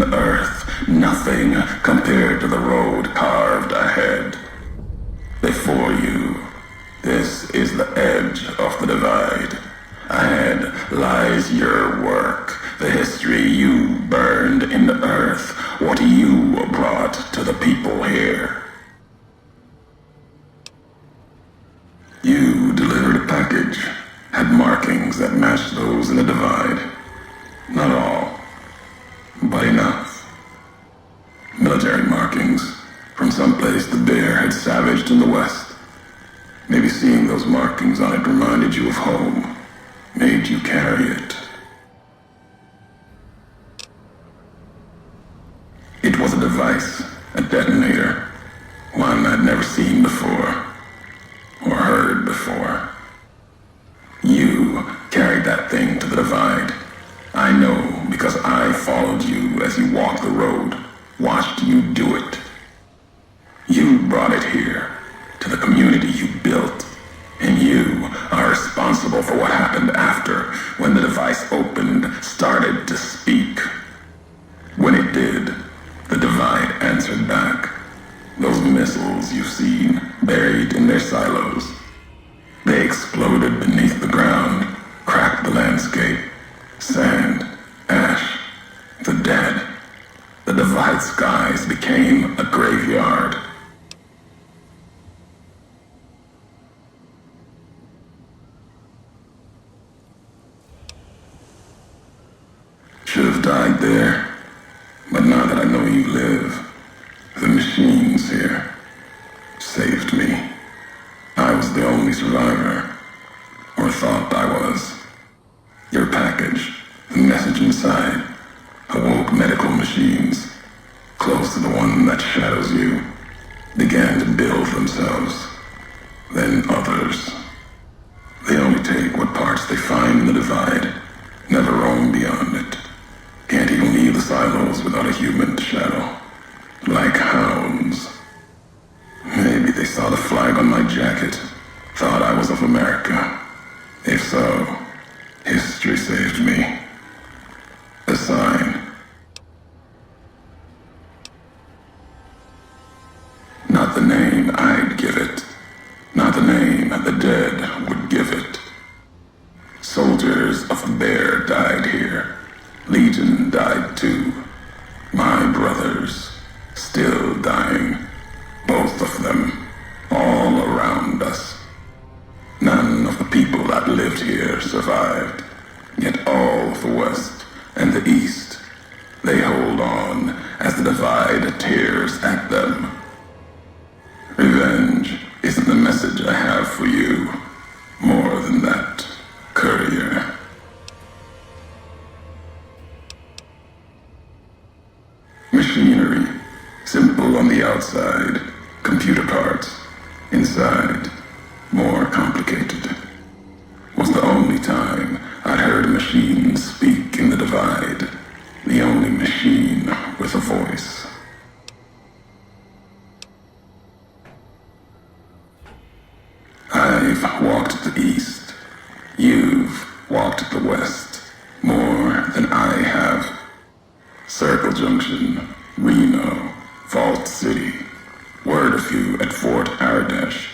the earth, nothing compared to the road carved ahead. Before you, this is the edge of the divide. Ahead lies your work, the history you burned in the earth, what you brought to the people here. You delivered a package, had markings that matched those in the divide. Not all, but enough. Military markings from someplace the bear had savaged in the west. Maybe seeing those markings on it reminded you of home, made you carry it. It was a device, a detonator, one I'd never seen before, or heard before. You carried that thing to the divide. I know because I followed you as you walked the road, watched you do it. You brought it here, to the community you built, and you are responsible for what happened after, when the device opened, started to speak. When it did, the divide answered back. Those missiles you've seen, buried in their silos. They exploded beneath the ground, cracked the landscape. Sand, ash, the dead. The divide skies became a graveyard. Should have died there, but now that I know you live, the machines here saved me. I was the only survivor, or thought I was. Your package, the message inside, awoke medical machines, close to the one that shadows you, began to build themselves. Then others. They only take what parts they find in the divide, never roam beyond it. Can't even leave the silos without a human to shadow. Like hounds. Maybe they saw the flag on my jacket, thought I was of America. If so, history saved me. A sign. Not the name I'd give it. Not the name the dead would give it. Soldiers of the bear died here. Legion died too. My brothers, still dying. Both of them, all around us. None of the people that lived here survived. Yet all of the West and the East, they hold on as the divide tears at them. Revenge isn't the message I have for you. More than that, courier. Machinery, simple on the outside, computer parts, inside, more complicated. Was the only time I'd heard a machine speak in the divide, the only machine with a voice. I've walked the east, you've walked the west, more than I have. Circle Junction, Reno, Vault City, word of you at Fort Aradesh,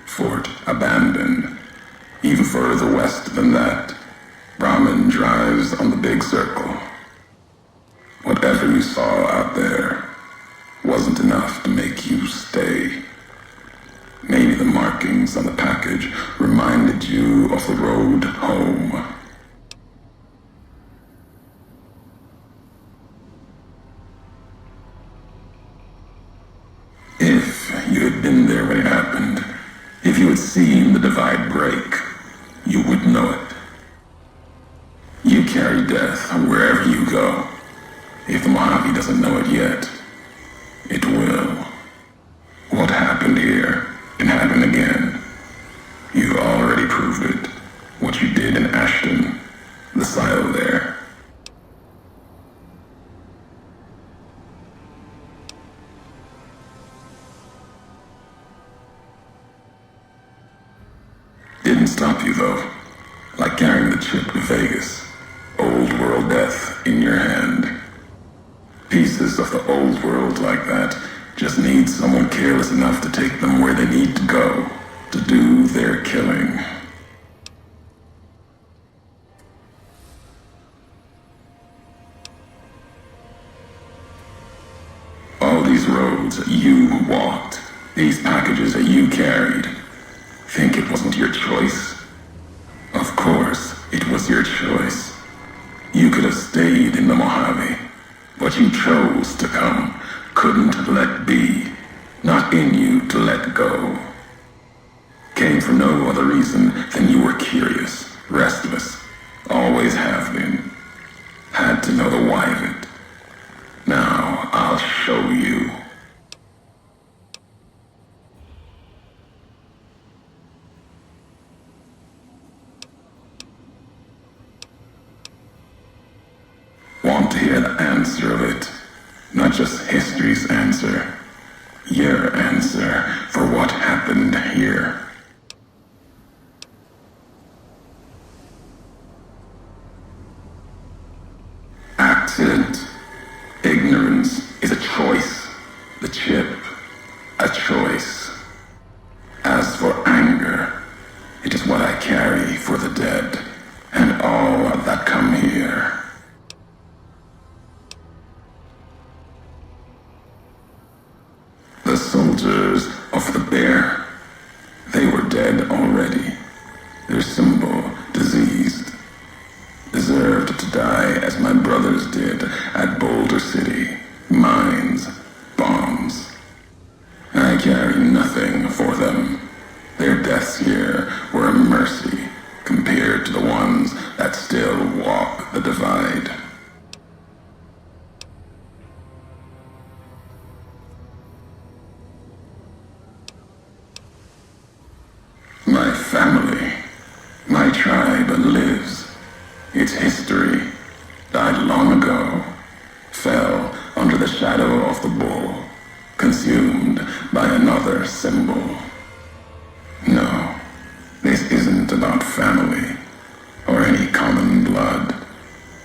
Fort Abandoned. Even further west than that, Brahmin drives on the big circle. Whatever you saw out there wasn't enough to make you stay. Maybe the markings on the package reminded you of the road home. If you had been there when it happened, if you had seen the divide break, you would know it. You carry death wherever you go. If the Mojave doesn't know it yet, it will. What happened here can happen again. You already proved it. What you did in Ashton, the silo there. Didn't stop you though. Like carrying the chip to Vegas. Old world death in your hand. princes of the old world like that just need someone careless enough to take them where they need to go to do their killing. All these roads that you walked, these packages that you carried, think it wasn't your choice? Of course, it was your choice. You could have stayed in the Mojave, but you chose to come, couldn't let be, not in you to let go. Came for no other reason than you were curious, restless, always have been. Had to know the why of it. Now I'll show you. Want to hear the answer of it? Not just history's answer. Your answer for what happened here. Accident. Ignorance is a choice. The chip, a choice. As for anger, it is what I carry for the dead and all that come here. The soldiers of the bear, they were dead already. Their symbol, diseased. Deserved to die as my brothers did at Boulder City. Mines, bombs. I carry nothing for them. Their deaths here were a mercy compared to the ones that still walk the divide. My family, my tribe lives. Its history died long ago, fell under the shadow of the bull, consumed by another symbol. No, this isn't about family or any common blood.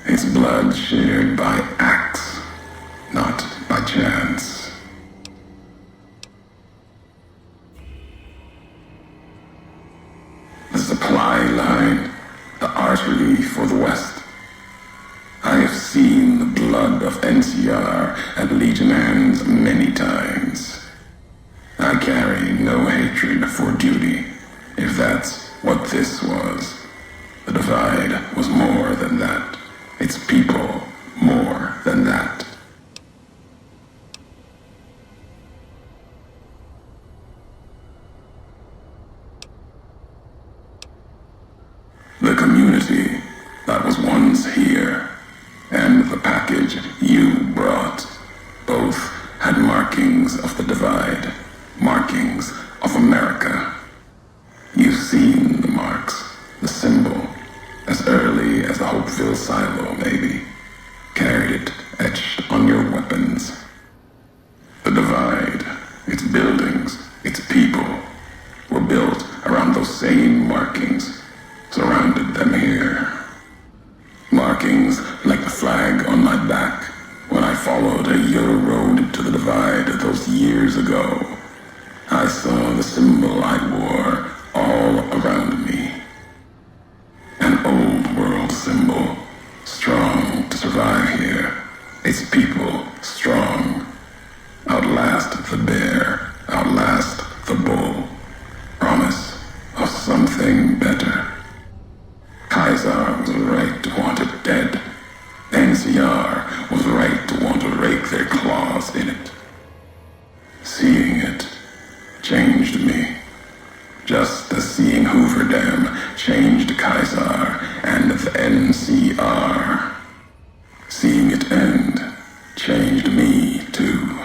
It's blood shared by acts, not by chance. The supply line, the artery for the West. I have seen the blood of NCR at Legion hands many times. I carry no hatred for duty, if that's what this was. The divide was more than that. Its people more than that. The community that was once here, and the package you brought, both had markings of the divide, markings of America. You've seen the marks, the symbol, as early as the Hopeville silo, maybe. Carried it etched on your weapons. The divide, its buildings, its people, were built around those same markings. Surrounded them here. Markings like the flag on my back when I followed a Euro road to the divide those years ago. I saw the symbol I wore all around me. An old world symbol, strong to survive here. Its people strong. Outlast the bear, outlast the bull. Promise of something better. Kaiser was right to want it dead. NCR was right to want to rake their claws in it. Seeing it changed me. Just as seeing Hoover Dam changed Kaiser and the NCR. Seeing it end changed me too.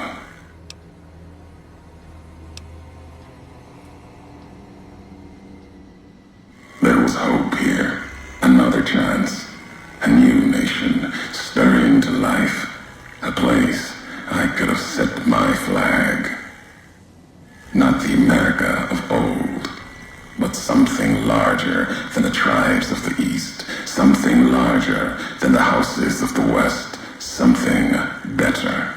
There was hope here. Another chance, a new nation stirring to life, a place I could have set my flag. Not the America of old, but something larger than the tribes of the East, something larger than the houses of the West, something better.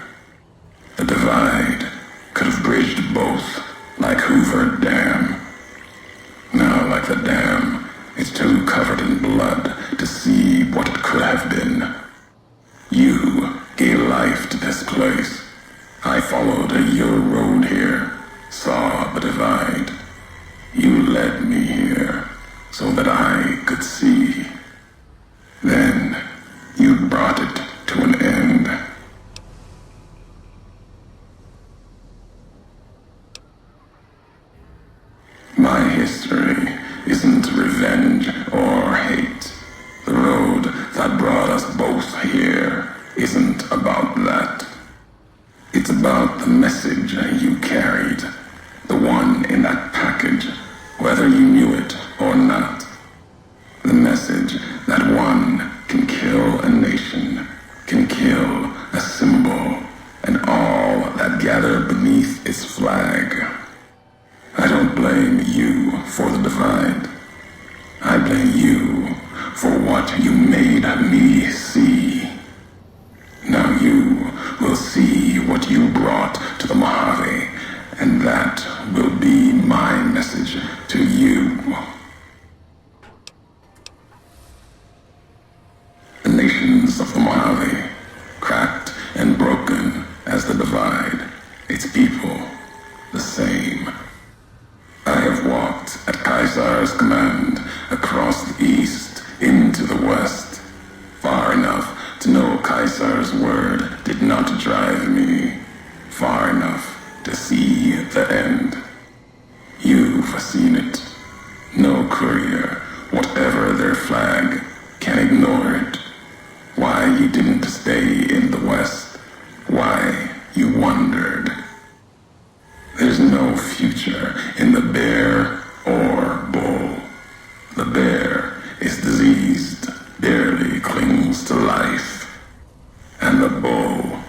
The divide could have bridged both, like Hoover Dam. Now, like the dam, it's too covered in blood to see what it could have been. You gave life to this place. I followed your road here, saw the divide. You led me here so that I could see. Then you brought it to an end. My history isn't revenge or hate. The road that brought us both here isn't about that. It's about the message you carried, the one in that package, whether you knew it or not. The message that one can kill a nation, can kill a symbol, and all that gather beneath its flag. I don't blame you for the divide. I blame you for what you made me see. Now you will see what you brought to the Mojave, and that will be my message to you. The nations of the Mojave, cracked and broken as the divide, its people the same. I have walked at Caesar's command across the east into the west, far enough to know Caesar's word did not drive me, far enough to see the end. You've seen it. No courier, whatever their flag, can ignore it. Why you didn't stay in the west, why you wondered. There's no future in the bear or bull. The bear is diseased, barely clings to life. And the bull,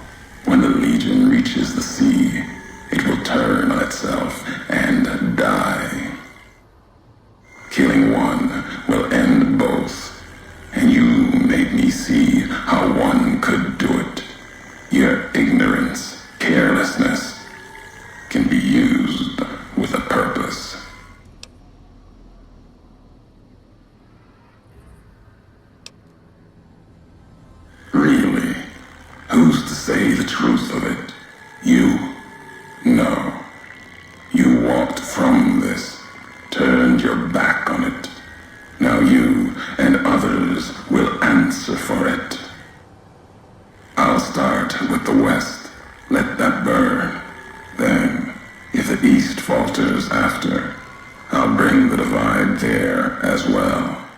when the legion reaches the sea, it will turn on itself and die. Killing one will end both, and you made me see how one could do it. Your ignorance, carelessness, can be used with a purpose. Really? Who's to say the truth of it? You? No. You walked from this, turned your back on it. Now you and others will answer for it. I'll start with the west. Let that burn. Then, if the east falters after, I'll bring the divide there as well.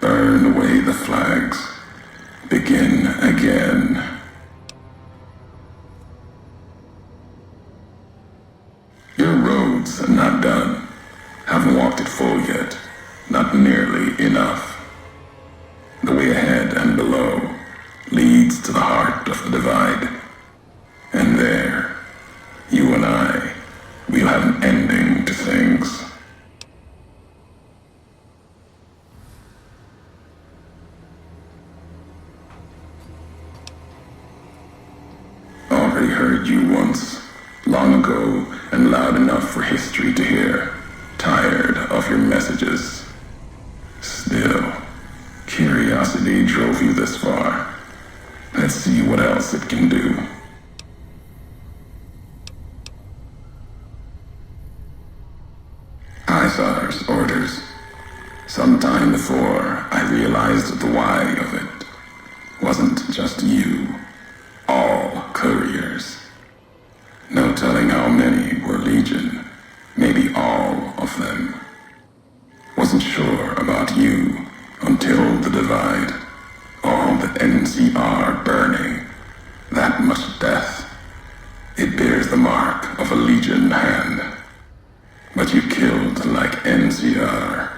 Burn away the flags. Begin again. Your road's not done. Haven't walked it full yet. Not nearly enough. The way ahead and below leads to the heart of the divide. And there, you and I, we'll have an ending to things. Already heard you once, long ago and loud enough for history to hear. Tired of your messages. Still, curiosity drove you this far. Let's see what else it can do. Caesar's orders. Sometime before I realized the why of it. Wasn't just you. All couriers. No telling how many were legion. Maybe all of them. Wasn't sure about you until the divide. All the NCR burning. That much death. It bears the mark of a legion hand. But you killed like NCR,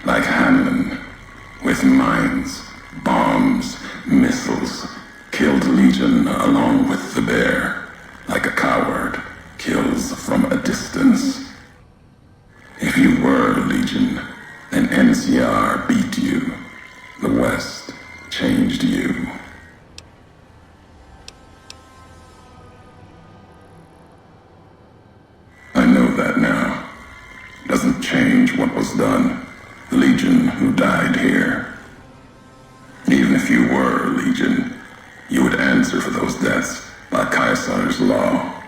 like Hanlon, with mines, bombs, missiles, killed Legion along with the bear, like a coward kills from a distance. If you were Legion, then NCR beat you. The West changed you. died here. Even if you were Legion, you would answer for those deaths by Caesar's law.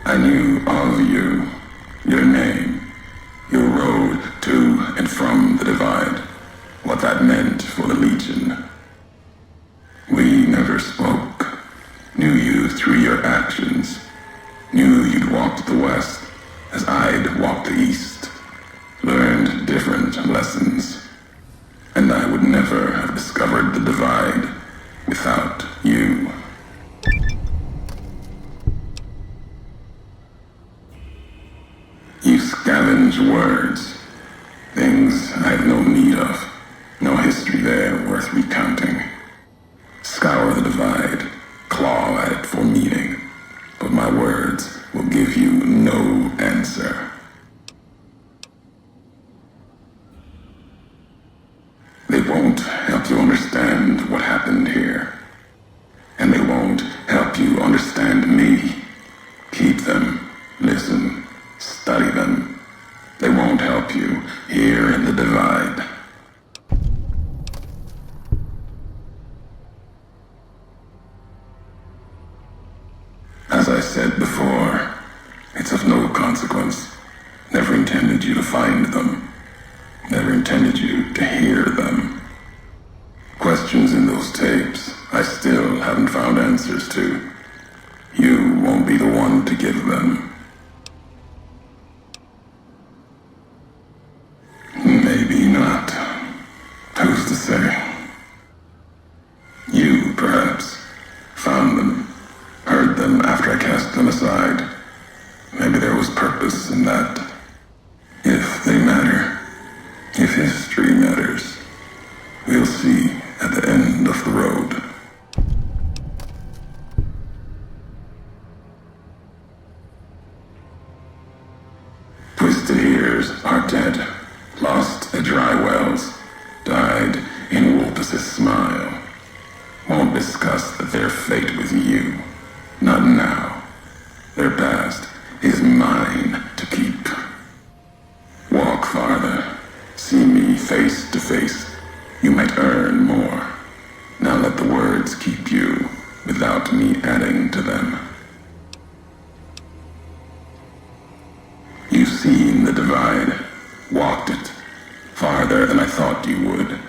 I knew all of you, your name, your road to and from the divide, what that meant for the Legion. We never spoke, knew you through your actions, knew you'd walked the west as I'd walked the east, learned different lessons, and I would never have discovered the divide without you. You scavenge words, things I have no need of, no history there worth recounting. Scour the divide, claw at it for meaning, but my words will give you no answer. They won't help you understand what happened here, and they won't help you understand me. Keep them, listen, study them. They won't help you here in the divide. As I said before, it's of no consequence. Never intended you to find them. Never intended you to hear them. Questions in those tapes I still haven't found answers to. You won't be the one to give them. Maybe not. Who's to say? You, perhaps, found them, heard them after I cast them aside. Maybe there was purpose in that. If they matter, if history matters, we'll see at the end of the road. Twisted ears are dead, lost at dry wells, died in Ulysses' smile. Won't discuss their fate with you, not now. Their past is mine to keep. Walk farther, see me face to face. You might earn more. Now let the words keep you without me adding to them. You've seen the divide, walked it, farther than I thought you would.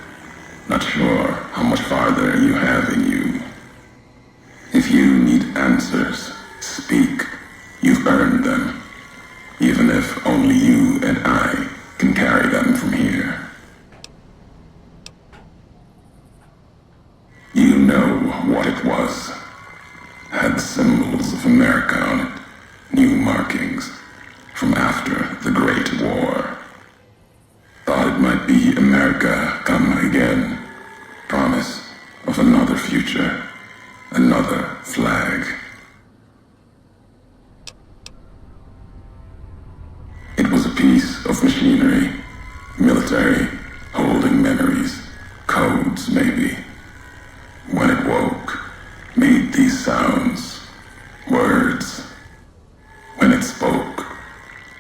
Not sure how much farther you have in you. If you need answers, speak. You've earned them, even if only you and I can carry them from here. You know what it was. Had the symbols of America on it, new markings from after the Great War. Thought it might be America come again. Promise of another future, another flag. It was a piece of machinery, military, holding memories, codes maybe. When it woke, made these sounds, words. When it spoke,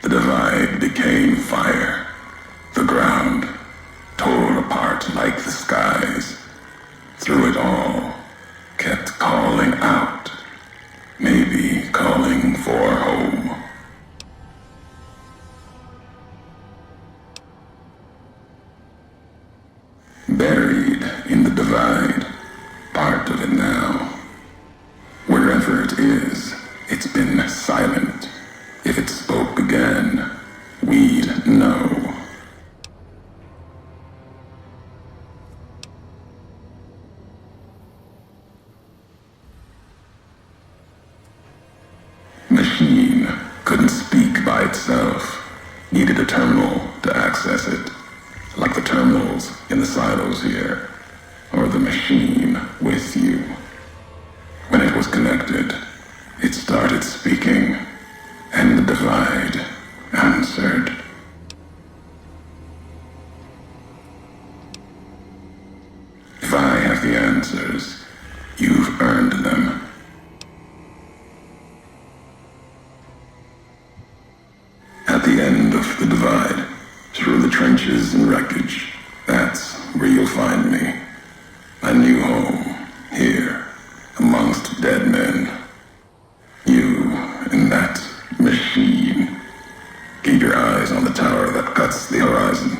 the divide became fire. The ground tore apart like the skies. Through it all, kept calling out, maybe calling for home. Buried in the divide, part of it now. Wherever it is, it's been silent. If it spoke again, we'd know. Machine couldn't speak by itself. Needed a terminal to access it. Like the terminals in the silos here, or the machine with you. When it was connected, it started speaking, and the divide answered. If I have the answers, you've earned them. the divide, through the trenches and wreckage. That's where you'll find me. My new home, here, amongst dead men. You and that machine. Keep your eyes on the tower that cuts the horizon.